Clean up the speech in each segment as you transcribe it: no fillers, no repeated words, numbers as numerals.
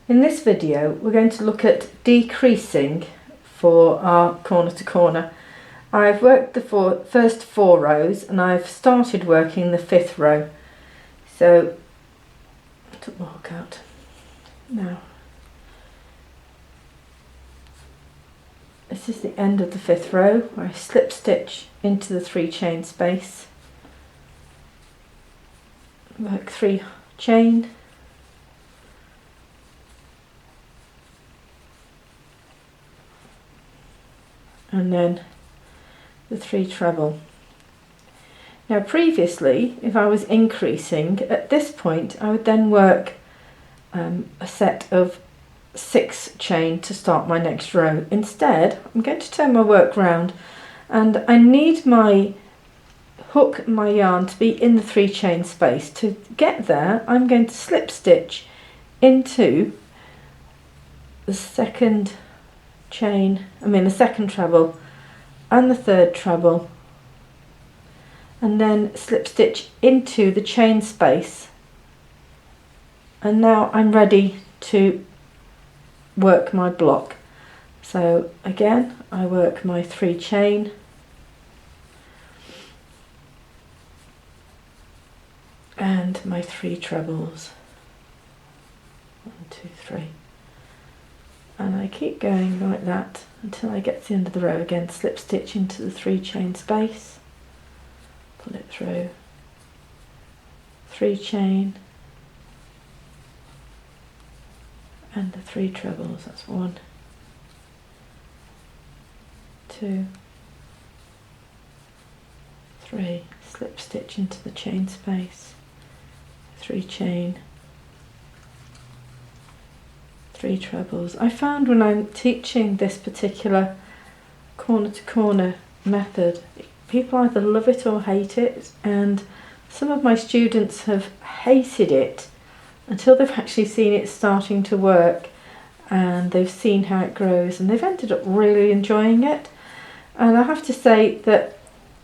In this video we're going to look at decreasing for our corner to corner. I've worked the first 4 rows and I've started working the 5th row. So I took my hook out now. This is the end of the 5th row where I slip stitch into the 3 chain space, work 3 chain, and then the 3 treble. Now previously, if I was increasing, at this point I would then work a set of 6 chain to start my next row. Instead, I'm going to turn my work round, and I need my hook and my yarn to be in the 3 chain space. To get there, I'm going to slip stitch into the second the second treble and the 3rd treble, and then slip stitch into the chain space, and now I'm ready to work my block. So again, I work my 3 chain, and my 3 trebles, 1, 2, 3. And I keep going like that until I get to the end of the row. Again, slip stitch into the 3 chain space, pull it through, 3 chain, and the 3 trebles. That's 1, 2, 3, slip stitch into the chain space, 3 chain, 3 trebles. I found when I'm teaching this particular corner to corner method, people either love it or hate it, and some of my students have hated it until they've actually seen it starting to work and they've seen how it grows, and they've ended up really enjoying it. And I have to say that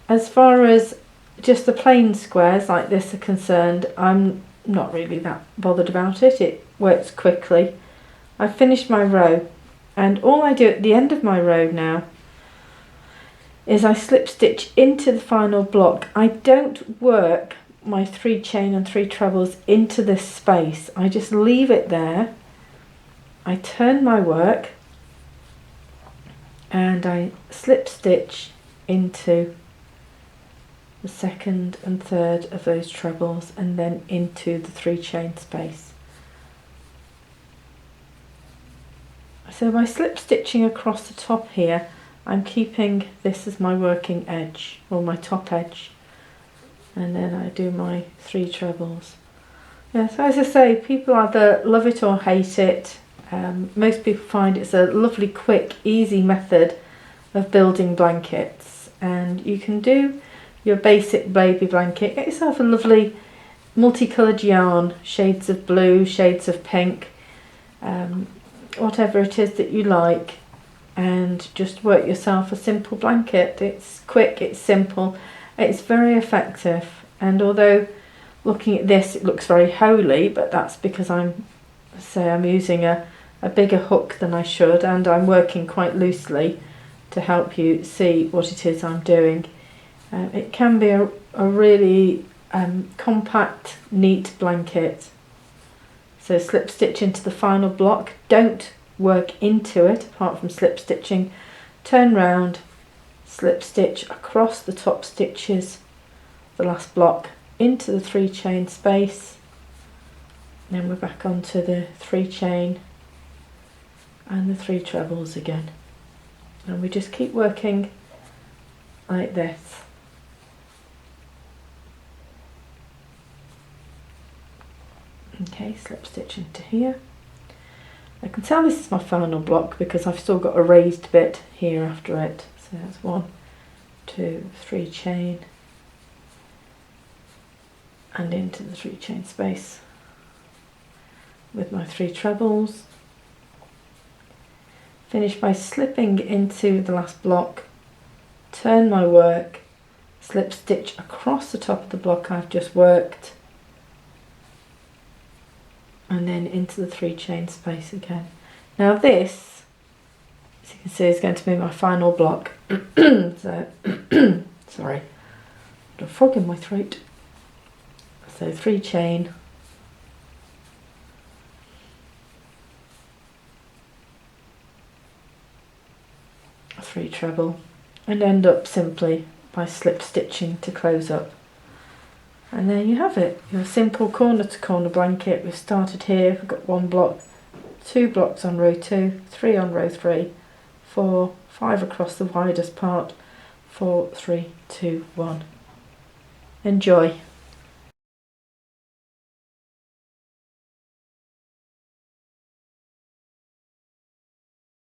as far as just the plain squares like this are concerned, I'm not really that bothered about it. It works quickly. I've finished my row, and all I do at the end of my row now is I slip stitch into the final block. I don't work my 3 chain and 3 trebles into this space. I just leave it there. I turn my work and I slip stitch into the 2nd and 3rd of those trebles, and then into the 3 chain space. So by slip stitching across the top here, I'm keeping this as my working edge, or my top edge, and then I do my 3 trebles. Yeah, so as I say, people either love it or hate it. Most people find it's a lovely, quick, easy method of building blankets, and you can do your basic baby blanket. Get yourself a lovely multicoloured yarn, shades of blue, shades of pink, whatever it is that you like, and just work yourself a simple blanket. It's quick, it's simple, it's very effective, and although looking at this it looks very holy, but that's because I'm using a bigger hook than I should, and I'm working quite loosely to help you see what it is I'm doing. It can be a really compact, neat blanket. So slip stitch into the final block, don't work into it apart from slip stitching, turn round, slip stitch across the top stitches, the last block, into the 3 chain space, then we're back onto the 3 chain and the 3 trebles again, and we just keep working like this. Okay, slip stitch into here. I can tell this is my final block because I've still got a raised bit here after it. So that's 1, 2, 3 chain, and into the 3 chain space with my 3 trebles. Finish by slipping into the last block, turn my work, slip stitch across the top of the block I've just worked, and then into the 3 chain space again. Now this, as you can see, is going to be my final block. So sorry, got a frog in my throat. So 3 chain, a 3 treble, and end up simply by slip stitching to close up. And there you have it, your simple corner to corner blanket. We've started here, we've got 1 block, 2 blocks on row 2, 3 on row 3, 4, 5 across the widest part, 4, 3, 2, 1. Enjoy.